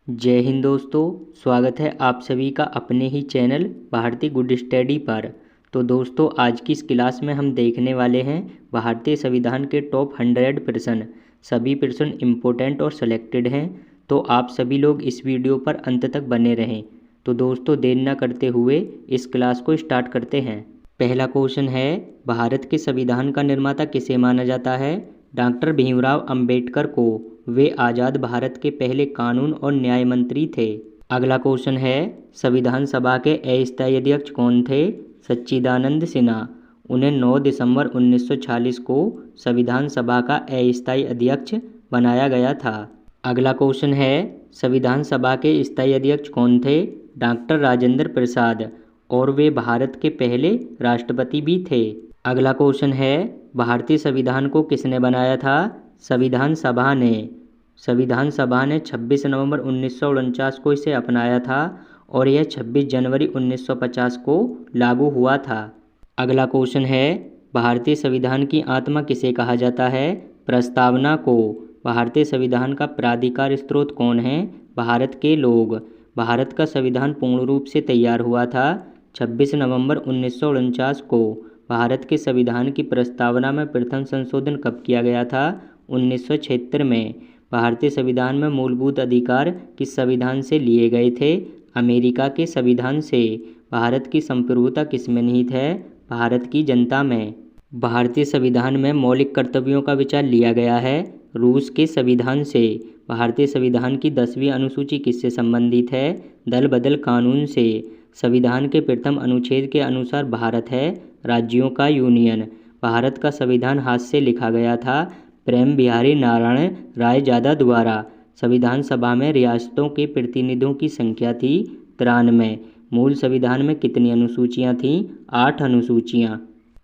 जय हिंद दोस्तों। स्वागत है आप सभी का अपने ही चैनल भारतीय गुड स्टडी पर। तो दोस्तों, आज की इस क्लास में हम देखने वाले हैं भारतीय संविधान के टॉप 100 प्रश्न। सभी प्रश्न इम्पोर्टेंट और सिलेक्टेड हैं, तो आप सभी लोग इस वीडियो पर अंत तक बने रहें। तो दोस्तों, देर न करते हुए इस क्लास को स्टार्ट करते हैं। पहला क्वेश्चन है, भारत के संविधान का निर्माता किसे माना जाता है? डॉक्टर भीमराव अंबेडकर को। वे आज़ाद भारत के पहले कानून और न्याय मंत्री थे। अगला क्वेश्चन है, संविधान सभा के अस्थायी अध्यक्ष कौन थे? सच्चिदानंद सिन्हा। उन्हें 9 दिसंबर 1946 को संविधान सभा का अस्थायी अध्यक्ष बनाया गया था। अगला क्वेश्चन है, संविधान सभा के स्थायी अध्यक्ष कौन थे? डॉक्टर राजेंद्र प्रसाद, और वे भारत के पहले राष्ट्रपति भी थे। अगला क्वेश्चन है, भारतीय संविधान को किसने बनाया था? संविधान सभा ने। संविधान सभा ने 26 नवंबर 1949 को इसे अपनाया था और यह 26 जनवरी 1950 को लागू हुआ था। अगला क्वेश्चन है, भारतीय संविधान की आत्मा किसे कहा जाता है? प्रस्तावना को। भारतीय संविधान का प्राधिकार स्रोत कौन है? भारत के लोग। भारत का संविधान पूर्ण रूप से तैयार हुआ था 26 नवंबर 1949 को। भारत के संविधान की प्रस्तावना में प्रथम संशोधन कब किया गया था? 1976 में। भारतीय संविधान में मूलभूत अधिकार किस संविधान से लिए गए थे? अमेरिका के संविधान से। भारत की संप्रभुता किस में निहित है? भारत की जनता में। भारतीय संविधान में मौलिक कर्तव्यों का विचार लिया गया है रूस के संविधान से। भारतीय संविधान की 10वीं अनुसूची किससे संबंधित है? दल बदल कानून से। संविधान के प्रथम अनुच्छेद के अनुसार भारत है राज्यों का यूनियन। भारत का संविधान हाथ से लिखा गया था प्रेम बिहारी नारायण रायजादा द्वारा। संविधान सभा में रियासतों के प्रतिनिधियों की संख्या थी 93। मूल संविधान में कितनी अनुसूचियाँ थीं? 8 अनुसूचियाँ।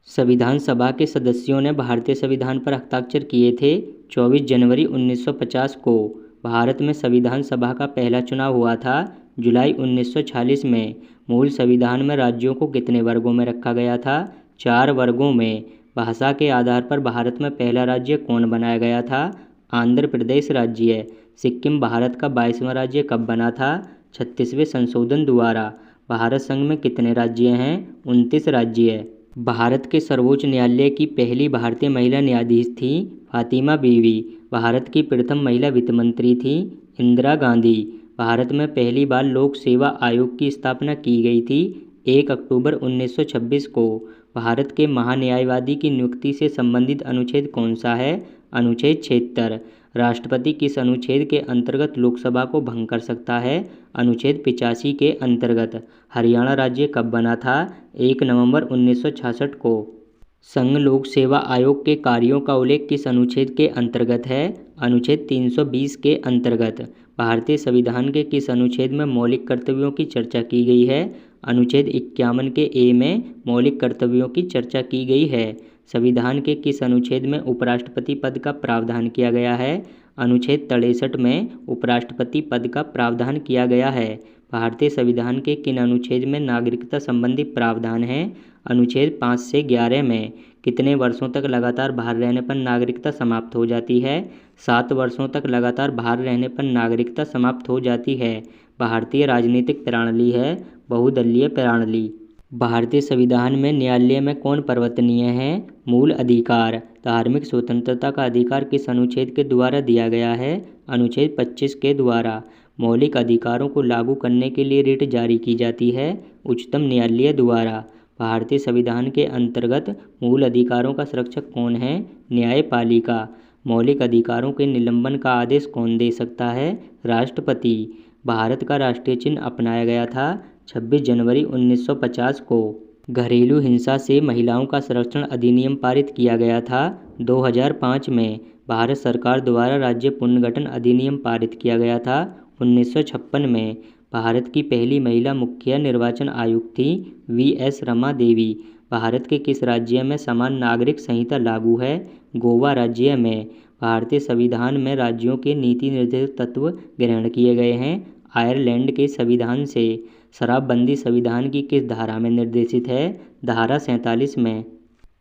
संविधान सभा के सदस्यों ने भारतीय संविधान पर हस्ताक्षर किए थे 24 जनवरी 1950 को। भारत में संविधान सभा का पहला चुनाव हुआ था जुलाई 1946 में। मूल संविधान में राज्यों को कितने वर्गों में रखा गया था? 4 वर्गों में। भाषा के आधार पर भारत में पहला राज्य कौन बनाया गया था? आंध्र प्रदेश राज्य। सिक्किम भारत का 22वां राज्य कब बना था? 36वें संशोधन द्वारा। भारत संघ में कितने राज्य हैं? 29 राज्य। भारत के सर्वोच्च न्यायालय की पहली भारतीय महिला न्यायाधीश थी फातिमा बीवी। भारत की प्रथम महिला वित्त मंत्री थी इंदिरा गांधी। भारत में पहली बार लोक सेवा आयोग की स्थापना की गई थी 1 अक्टूबर 1926 को। भारत के महान्यायवादी की नियुक्ति से संबंधित अनुच्छेद कौन सा है? अनुच्छेद 76। राष्ट्रपति किस अनुच्छेद के अंतर्गत लोकसभा को भंग कर सकता है? अनुच्छेद 85 के अंतर्गत। हरियाणा राज्य कब बना था? 1 नवंबर 1966 को। संघ लोक सेवा आयोग के कार्यों का उल्लेख किस अनुच्छेद के अंतर्गत है? अनुच्छेद 320 के अंतर्गत। भारतीय संविधान के किस अनुच्छेद में मौलिक कर्तव्यों की चर्चा की गई है? अनुच्छेद 51 के ए में मौलिक कर्तव्यों की चर्चा की गई है। संविधान के किस अनुच्छेद में उपराष्ट्रपति पद का प्रावधान किया गया है? अनुच्छेद 63 में उपराष्ट्रपति पद का प्रावधान किया गया है। भारतीय संविधान के किन अनुच्छेद में नागरिकता संबंधी प्रावधान है? अनुच्छेद 5 से 11 में। कितने वर्षों तक लगातार बाहर रहने पर नागरिकता समाप्त हो जाती है? 7 वर्षों तक लगातार बाहर रहने पर नागरिकता समाप्त हो जाती है। भारतीय राजनीतिक प्रणाली है बहुदलीय प्रणाली। भारतीय संविधान में न्यायालय में कौन पर्वतनीय है? मूल अधिकार। धार्मिक स्वतंत्रता का अधिकार किस अनुच्छेद के द्वारा दिया गया है? अनुच्छेद 25 के द्वारा। मौलिक अधिकारों को लागू करने के लिए रिट जारी की जाती है उच्चतम न्यायालय द्वारा। भारतीय संविधान के अंतर्गत मूल अधिकारों का संरक्षक कौन है? न्यायपालिका। मौलिक अधिकारों के निलंबन का आदेश कौन दे सकता है? राष्ट्रपति। भारत का राष्ट्रीय चिन्ह अपनाया गया था 26 जनवरी 1950 को। घरेलू हिंसा से महिलाओं का संरक्षण अधिनियम पारित किया गया था 2005 में। भारत सरकार द्वारा राज्य पुनर्गठन अधिनियम पारित किया गया था 1956 में। भारत की पहली महिला मुख्य निर्वाचन आयुक्त थी वी.एस. रमा देवी। भारत के किस राज्य में समान नागरिक संहिता लागू है? गोवा राज्य में। भारतीय संविधान में राज्यों के नीति निर्देशक तत्व ग्रहण किए गए हैं आयरलैंड के संविधान से। शराबबंदी संविधान की किस धारा में निर्देशित है? धारा 47 में।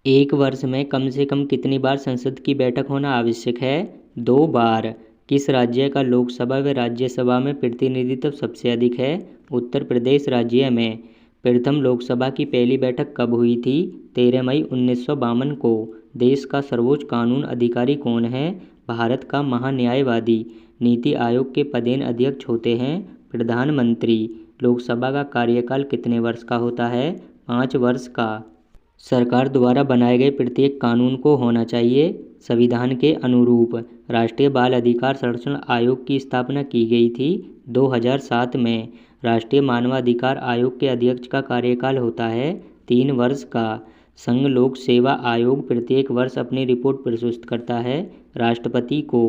एक वर्ष में कम से कम कितनी बार संसद की बैठक होना आवश्यक है? 2 बार। किस राज्य का लोकसभा व राज्यसभा में प्रतिनिधित्व सबसे अधिक है? उत्तर प्रदेश राज्य में। प्रथम लोकसभा की पहली बैठक कब हुई थी? 13 मई 1952 को। देश का सर्वोच्च कानून अधिकारी कौन है? भारत का महान्यायवादी। नीति आयोग के पदेन अध्यक्ष होते हैं प्रधानमंत्री। लोकसभा का कार्यकाल कितने वर्ष का होता है? 5 वर्ष का। सरकार द्वारा बनाए गए प्रत्येक कानून को होना चाहिए संविधान के अनुरूप। राष्ट्रीय बाल अधिकार संरक्षण आयोग की स्थापना की गई थी 2007 में। राष्ट्रीय मानवाधिकार आयोग के अध्यक्ष का कार्यकाल होता है 3 वर्ष का। संघ लोक सेवा आयोग प्रत्येक वर्ष अपनी रिपोर्ट प्रस्तुत करता है राष्ट्रपति को।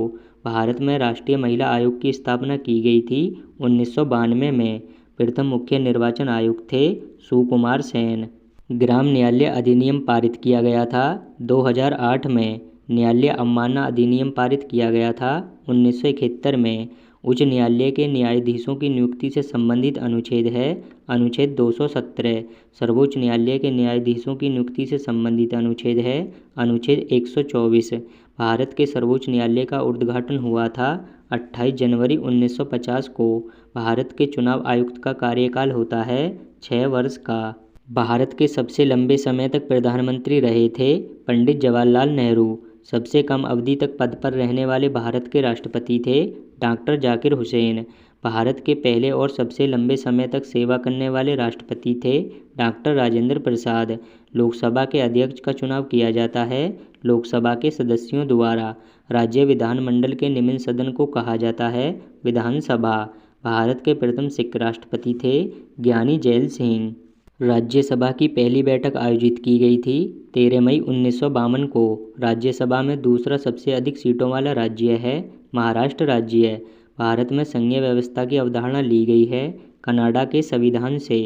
भारत में राष्ट्रीय महिला आयोग की स्थापना की गई थी 1992 में। प्रथम मुख्य निर्वाचन आयुक्त थे सुकुमार सेन। ग्राम न्यायालय अधिनियम पारित किया गया था 2008 में। न्यायालय अवमानना अधिनियम पारित किया गया था 1971 में। उच्च न्यायालय के न्यायाधीशों की नियुक्ति से संबंधित अनुच्छेद है अनुच्छेद 217। सर्वोच्च न्यायालय के न्यायाधीशों की नियुक्ति से संबंधित अनुच्छेद है अनुच्छेद 124। भारत के सर्वोच्च न्यायालय का उद्घाटन हुआ था 28 जनवरी 1950 को। भारत के चुनाव आयुक्त का कार्यकाल होता है 6 वर्ष का। भारत के सबसे लंबे समय तक प्रधानमंत्री रहे थे पंडित जवाहरलाल नेहरू। सबसे कम अवधि तक पद पर रहने वाले भारत के राष्ट्रपति थे डॉक्टर जाकिर हुसैन। भारत के पहले और सबसे लंबे समय तक सेवा करने वाले राष्ट्रपति थे डॉक्टर राजेंद्र प्रसाद। लोकसभा के अध्यक्ष का चुनाव किया जाता है लोकसभा के सदस्यों द्वारा। राज्य विधानमंडल के निम्न सदन को कहा जाता है विधानसभा। भारत के प्रथम सिख राष्ट्रपति थे ज्ञानी जैल सिंह। राज्यसभा की पहली बैठक आयोजित की गई थी 13 मई 1952 को। राज्यसभा में दूसरा सबसे अधिक सीटों वाला राज्य है महाराष्ट्र राज्य। भारत में संघीय व्यवस्था की अवधारणा ली गई है कनाडा के संविधान से।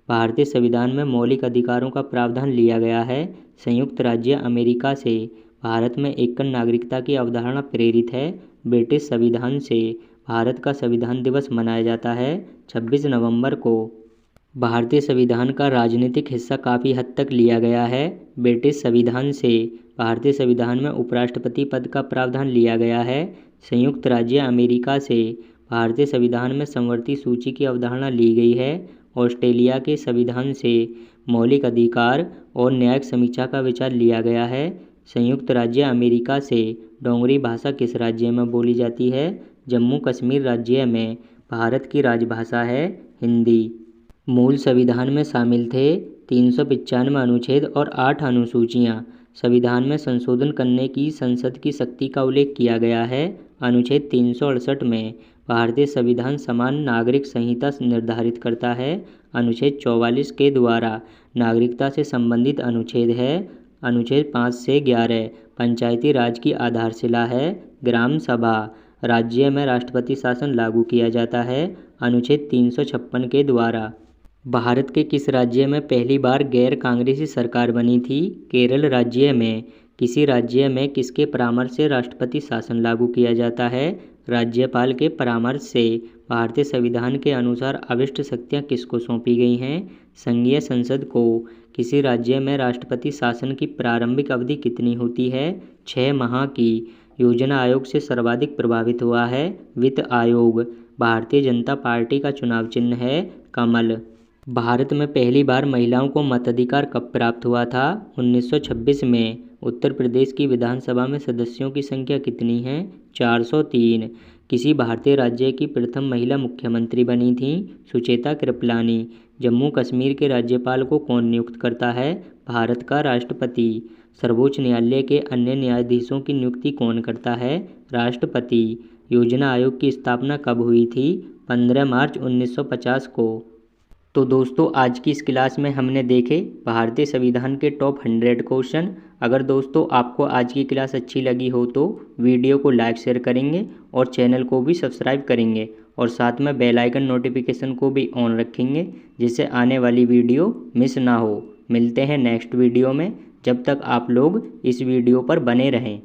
भारतीय संविधान में मौलिक अधिकारों का प्रावधान लिया गया है संयुक्त राज्य अमेरिका से। भारत में एकल नागरिकता की अवधारणा प्रेरित है ब्रिटिश संविधान से। भारत का संविधान दिवस मनाया जाता है 26 नवंबर को। भारतीय संविधान का राजनीतिक हिस्सा काफ़ी हद तक लिया गया है ब्रिटिश संविधान से। भारतीय संविधान में उपराष्ट्रपति पद का प्रावधान लिया गया है संयुक्त राज्य अमेरिका से। भारतीय संविधान में समवर्ती सूची की अवधारणा ली गई है ऑस्ट्रेलिया के संविधान से। मौलिक अधिकार और न्यायिक समीक्षा का विचार लिया गया है संयुक्त राज्य अमेरिका से। डोगरी भाषा किस राज्य में बोली जाती है? जम्मू कश्मीर राज्य में। भारत की राजभाषा है हिंदी। मूल संविधान में शामिल थे 395 अनुच्छेद और 8 अनुसूचियाँ। संविधान में संशोधन करने की संसद की शक्ति का उल्लेख किया गया है अनुच्छेद 368 में। भारतीय संविधान समान नागरिक संहिता निर्धारित करता है अनुच्छेद 44 के द्वारा। नागरिकता से संबंधित अनुच्छेद है अनुच्छेद 5 से 11। पंचायती राज की आधारशिला है ग्राम सभा। राज्य में राष्ट्रपति शासन लागू किया जाता है अनुच्छेद 356 के द्वारा। भारत के किस राज्य में पहली बार गैर कांग्रेसी सरकार बनी थी? केरल राज्य में। किसी राज्य में किसके परामर्श से राष्ट्रपति शासन लागू किया जाता है? राज्यपाल के परामर्श से। भारतीय संविधान के अनुसार अविष्ट शक्तियाँ किसको सौंपी गई हैं? संघीय संसद को। किसी राज्य में राष्ट्रपति शासन की प्रारंभिक अवधि कितनी होती है? 6 माह की। योजना आयोग से सर्वाधिक प्रभावित हुआ है वित्त आयोग। भारतीय जनता पार्टी का चुनाव चिन्ह है कमल। भारत में पहली बार महिलाओं को मताधिकार कब प्राप्त हुआ था? 1926 में। उत्तर प्रदेश की विधानसभा में सदस्यों की संख्या कितनी है? 403। किसी भारतीय राज्य की प्रथम महिला मुख्यमंत्री बनी थीं? सुचेता कृपलानी। जम्मू कश्मीर के राज्यपाल को कौन नियुक्त करता है? भारत का राष्ट्रपति। सर्वोच्च न्यायालय के अन्य न्यायाधीशों की नियुक्ति कौन करता है? राष्ट्रपति। योजना आयोग की स्थापना कब हुई थी? 15 मार्च 1950 को। तो दोस्तों आज की इस क्लास में हमने देखे भारतीय संविधान के टॉप 100 क्वेश्चन। अगर दोस्तों आपको आज की क्लास अच्छी लगी हो तो वीडियो को लाइक शेयर करेंगे और चैनल को भी सब्सक्राइब करेंगे और साथ में बेल आइकन नोटिफिकेशन को भी ऑन रखेंगे जिससे आने वाली वीडियो मिस ना हो। मिलते हैं नेक्स्ट वीडियो में। जब तक आप लोग इस वीडियो पर बने रहें।